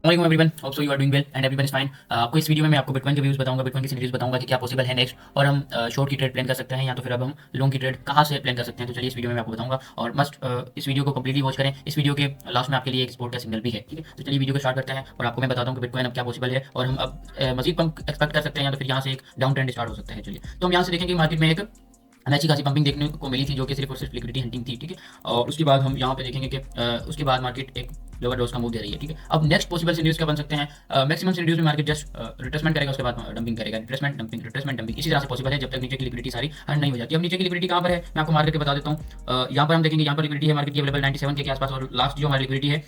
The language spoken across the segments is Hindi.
अस्सलाम everyone, hope so you are doing well and everyone is fine. आपको इस वीडियो में मैं आपको बिटकॉइन के व्यूज बताऊंगा, बिटकॉइन की सिनेरियोज बताऊंगा कि क्या पॉसिबल है नेक्स्ट, और हम शॉर्ट की ट्रेड प्लान कर सकते हैं या तो फिर अब हम लॉन्ग की ट्रेड कहाँ से प्लान कर सकते हैं। तो चलिए इस वीडियो में मैं आपको बताऊंगा और मस्ट इस वीडियो को कंप्लीटली वॉच करें। इस वीडियो के लास्ट में आपके लिए एक सपोर्ट का सिग्नल भी है, ठीक है। तो चलिए वीडियो को स्टार्ट करते हैं और आपको मैं बताता हूँ कि बिटकॉइन अब क्या पॉसिबल है और हम अब मजीद पंप एक्सपेक्ट कर सकते हैं या तो फिर यहाँ से एक डाउन ट्रेंड स्टार्ट हो सकता है। चलिए तो हम यहाँ से देखेंगे मार्केट में एक अच्छी खासी पंपिंग देखने को मिली थी जो कि सिर्फ और सिर्फ लिक्विडिटी हंटिंग थी, ठीक है। और उसके बाद हम यहाँ पे देखेंगे कि उसके बाद मार्केट एक लोअर डोज का मूव दे रही है, ठीक है। अब नेक्स्ट पॉसिबल सिनेरियोज क्या बन सकते हैं? मैक्सिमम सिनेरियोज में मार्केट जस्ट रिट्रेसमेंट करेगा, उसके बाद डंपिंग करेगा, रिट्रेसमेंट डंपिंग, रिट्रेसमेंट डंपिंग, इसी तरह से पॉसिबल है जब तक नीचे की लिक्विडिटी सारी हंड नहीं हो जाती। अब नीचे की लिक्विडिटी कहाँ पर है मैं आपको मार्केट के बता देता हूँ। यहाँ पर हम देखेंगे, यहाँ पर लिक्विडिटी है मार्केट की अवेलेबल 97 के आसपास, और लास्ट जो हमारी लिक्विडिटी है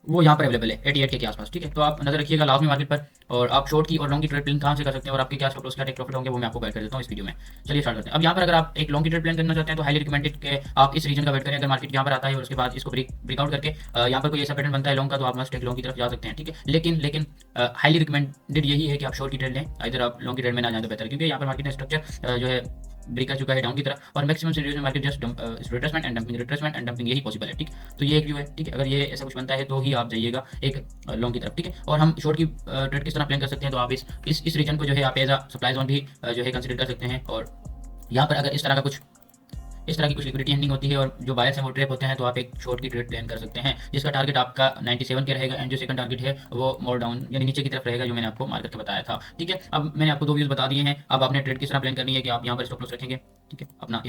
वो यहाँ पर अवेलेबल है 88 के आसपास, ठीक है। तो आप नजर रखिएगा लास्ट में मार्केट पर, और आप शॉर्ट की और लॉन्ग की ट्रेड प्लान कहाँ से कर सकते हैं और आपके क्या स्टॉप लॉस, क्या टेक प्रॉफिट होंगे वो मैं आपको गाइड कर देता हूँ इस वीडियो में। चलिए स्टार्ट करते हैं। अब यहाँ पर अगर आप एक लॉन्ग की ट्रेड प्लान करना चाहते हैं तो हाईली रिकमेंडेड कि आप इस रीजन का वेट करें। अगर मार्केट यहाँ पर आता है और उसके बाद इसको ब्रेकआउट करके यहाँ पर कोई ऐसा पैटर्न बनता है लॉन्ग का, तो आप मस्ट एक लॉन्ग की तरफ जा सकते हैं, ठीक है। लेकिन हाईली रिकमेंडेड यही है कि आप शॉर्ट की ट्रेड लें, इधर आप लॉन्ग की ट्रेड में ना जाए तो बेहतर है, क्योंकि यहाँ पर मार्केट स्ट्रक्चर जो है ब्रेक कर चुका है डाउन की तरफ, और मैक्सिमम सिनेरियोज में market just retracement and dumping, retracement and dumping यही पॉसिबल है, ठीक। तो ये एक व्यू है, ठीक है। अगर ये ऐसा कुछ बनता है तो ही आप जाइएगा एक लॉन्ग की तरफ, ठीक है। और हम शॉर्ट की ट्रेड किस तरह प्लान कर सकते हैं, तो आप इस रीजन को जो है आप एज अ सप्लाई जोन भी जो है कंसिडर कर सकते हैं। और यहाँ पर अगर इस तरह की कुछ लिक्विडिटी हैंडिंग होती है और जो बायर्स हैं वो ट्रैप होते हैं, तो आप एक शॉर्ट की ट्रेड प्लान कर सकते हैं जिसका टारगेट आपका 97 के रहेगा, एंड जो सेकंड टारगेट है वो मोर डाउन यानी नीचे की तरफ रहेगा, जो मैंने आपको मार्केट के बताया था, ठीक है। अब मैंने आपको दो व्यूज बता दिए हैं। अब आपने ट्रेड किस तरह प्लान करनी है कि आप यहाँ पर स्टॉप लॉस रखेंगे, ठीक है, अपना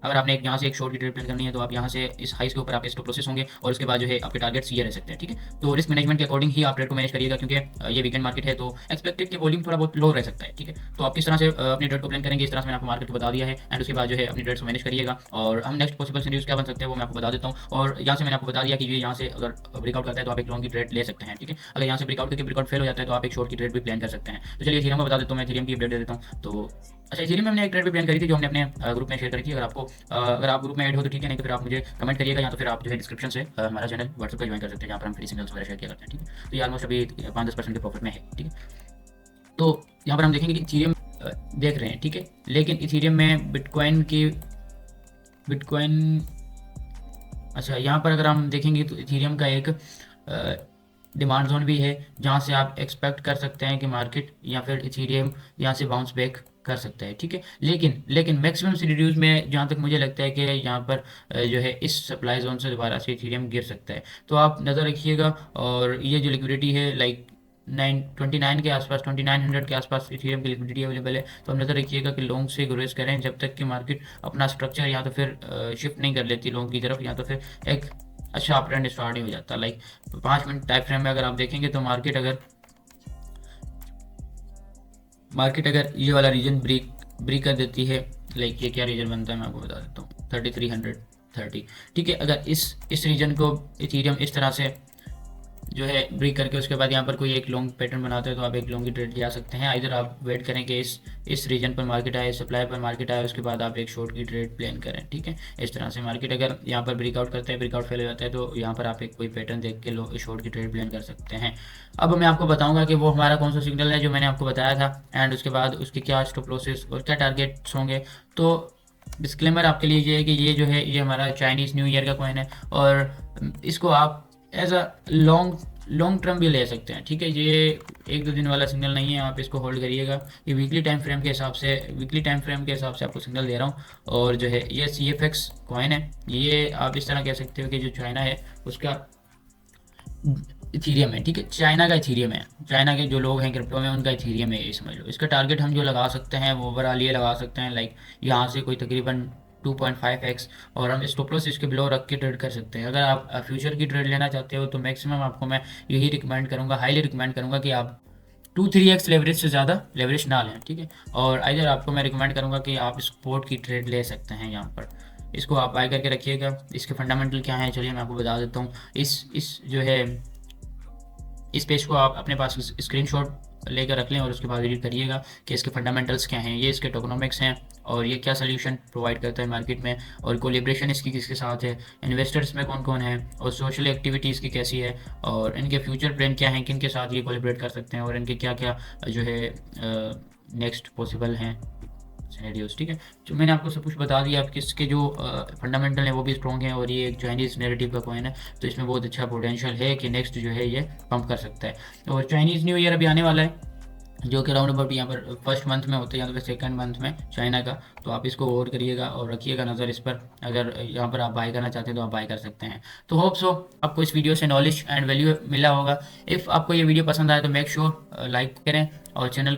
अगर आपने यहाँ से एक शॉर्ट की ट्रेड प्लान करनी है तो आप यहाँ से इस हाइस के ऊपर आपके स्टॉप लॉसेस होंगे और उसके बाद जो है आपके टारगेट्स ये रह सकते हैं, ठीक है। तो रिस्क मैनेजमेंट के अकॉर्डिंग ही आप ट्रेड को मैनेज करिएगा, क्योंकि ये वीकेंड मार्केट है तो एक्सपेक्टेड कि वॉल्यूम थोड़ा बहुत लो रह सकता है, ठीक है। तो आप किस तरह से अपनी ट्रेड को प्लान करेंगे, इस तरह से मैंने आपको मार्केट को बता दिया है, एंड उसके बाद जो है अपनी ट्रेड्स को मैनेज करिएगा। और हम नेक्स्ट पॉसिबल सिनेरियोज क्या बन सकते हैं वो मैं आपको बता देता हूँ। और यहाँ से मैंने आपको बता दिया कि ये यहाँ से अगर ब्रेकआउट करता है तो आप एक लॉन्ग की ट्रेड ले सकते हैं, ठीक है। अगर यहाँ से ब्रेकआउट करके ब्रेकआउट फेल हो जाता है तो आप एक शॉर्ट की ट्रेड भी प्लान कर सकते हैं। तो चलिए इथेरियम को बता देता हूँ, मैं इथेरियम की अपडेट दे देता हूँ। तो अच्छा, इथेरियम में हमने एक ट्रेड भी प्लान करी थी जो हमने अपने ग्रुप में शेयर करी थी। अगर आप ग्रुप में ऐड हो तो ठीक है, नहीं तो फिर आप मुझे कमेंट करिएगा या तो फिर आप जो है डिस्क्रिप्शन से हमारा चैनल व्हाट्सएप का ज्वाइन कर सकते हैं, जहाँ पर हम फ्री सिग्नल्स वगैरह शेयर किया करते हैं, ठीक है। तो ये ऑलमोस्ट अभी 5-10% के प्रॉफिट में है, ठीक है। तो यहाँ पर हम देखेंगे कि इथेरियम देख रहे हैं, ठीक है। लेकिन इथेरियम में बिटकॉइन अच्छा, यहाँ पर अगर हम देखेंगे तो इथेरियम का एक डिमांड जोन भी है जहाँ से आप एक्सपेक्ट कर सकते हैं कि मार्केट या फिर इथेरियम यहाँ से बाउंस बैक कर सकता है, ठीक है। लेकिन मैक्सिमम सिनेरियोज में जहाँ तक मुझे लगता है कि यहाँ पर जो है इस सप्लाई जोन से दोबारा से इथेरियम गिर सकता है। तो आप नज़र रखिएगा, और ये जो लिक्विडिटी है लाइक 29 के आसपास, 2900 के आसपास इथेरियम की लिक्विडिटी अवेलेबल है। तो हम नज़र रखिएगा कि लॉन्ग से ग्रोस करें जब तक कि मार्केट अपना स्ट्रक्चर या तो फिर शिफ्ट नहीं कर लेती लॉन्ग की तरफ, या तो फिर एक अच्छा अप ट्रेंड स्टार्ट ही हो जाता। लाइक 5 मिनट टाइम फ्रेम में अगर आप देखेंगे तो मार्केट अगर ये वाला रीजन ब्रेक कर देती है, लाइक ये क्या रीजन बनता है मैं आपको बता देता हूँ, 3330, ठीक है। अगर इस रीजन को इथेरियम इस तरह से जो है ब्रेक करके उसके बाद यहाँ पर कोई एक लॉन्ग पैटर्न बनाते हैं तो आप एक लॉन्ग की ट्रेड ले आ सकते हैं। इधर आप वेट करें कि इस रीजन पर मार्केट आए, सप्लाई पर मार्केट आए, उसके बाद आप एक शॉर्ट की ट्रेड प्लान करें, ठीक है। इस तरह से मार्केट अगर यहाँ पर ब्रेकआउट करता है, ब्रेकआउट फेल हो जाता है, तो यहाँ पर आप एक कोई पैटर्न देख के शॉर्ट की ट्रेड प्लान कर सकते हैं। अब मैं आपको बताऊँगा कि वो हमारा कौन सा सिग्नल है जो मैंने आपको बताया था, एंड उसके बाद उसके क्या स्टॉप लॉसेस और क्या टारगेट्स होंगे। तो डिस्क्लेमर आपके लिए ये है कि ये जो है ये हमारा चाइनीज़ न्यू ईयर का कॉइन है, और इसको आप एज अ लॉन्ग टर्म भी ले सकते हैं, ठीक है। ये 1-2 दिन वाला सिग्नल नहीं है, आप इसको होल्ड करिएगा। ये वीकली टाइम फ्रेम के हिसाब से आपको सिग्नल दे रहा हूँ। और जो है ये CFX कॉइन है, ये आप इस तरह कह सकते हो कि जो चाइना है उसका इथेरियम है, ठीक है। चाइना का इथेरियम है, चाइना के जो लोग हैं क्रिप्टो में उनका इथेरियम है, ये समझ लो। इसका टारगेट हम जो लगा सकते हैं वो ओवरऑल ये लगा सकते हैं, लाइक यहाँ से कोई तकरीबन 2.5x, और हम स्टॉप लॉस इसके बिलो रख के ट्रेड कर सकते हैं। अगर आप फ्यूचर की ट्रेड लेना चाहते हो तो मैक्सिमम आपको मैं यही रिकमेंड करूँगा, हाईली रिकमेंड करूँगा कि आप 2-3x लेवरेज से ज़्यादा लेवरेज ना लें, ठीक है। और इधर आपको मैं रिकमेंड करूँगा कि आप स्पोर्ट की ट्रेड ले सकते हैं। यहाँ पर इसको आप बाय करके रखिएगा। इसके फंडामेंटल क्या हैं चलिए मैं आपको बता देता हूँ। इस जो है इस पेज को आप अपने पास स्क्रीनशॉट लेकर रख लें और उसके बाद रीड करिएगा कि इसके फंडामेंटल्स क्या हैं, ये इसके टोकनोमिक्स हैं, और ये क्या सोल्यूशन प्रोवाइड करता है मार्केट में, और कोलिब्रेशन इसकी किसके साथ है, इन्वेस्टर्स में कौन कौन है, और सोशल एक्टिविटी इसकी कैसी है, और इनके फ्यूचर प्लान क्या हैं, किन के साथ ये कोलिब्रेट कर सकते हैं, और इनके क्या क्या जो है नेक्स्ट पॉसिबल हैं सिनेरियोज, ठीक है। जो मैंने आपको सब कुछ बता दिया, आपके इसके जो फंडामेंटल है वो भी स्ट्रॉन्ग है, और ये एक चाइनीज़ नैरेटिव का कॉइन है, तो इसमें बहुत अच्छा पोटेंशियल है कि नेक्स्ट जो है ये पंप कर सकता है। और चाइनीज़ न्यू ईयर अभी आने वाला है, जो कि राउंड अबाउट यहाँ पर फर्स्ट मंथ में होता है या तो फिर सेकंड मंथ में चाइना का। तो आप इसको गौर करिएगा और रखिएगा नज़र इस पर। अगर यहाँ पर आप बाय करना चाहते हैं तो आप बाय कर सकते हैं। तो होप सो आपको इस वीडियो से नॉलेज एंड वैल्यू मिला होगा। इफ़ आपको ये वीडियो पसंद आए तो मेक श्योर लाइक करें, और चैनल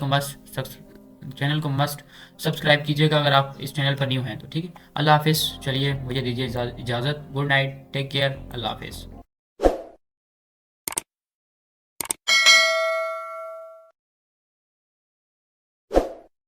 को मस्ट सब्सक्राइब कीजिएगा अगर आप इस चैनल पर न्यू हैं तो, ठीक है। अल्लाह हाफिज़। चलिए मुझे दीजिए इजाज़त। गुड नाइट, टेक केयर, अल्लाह हाफिज़।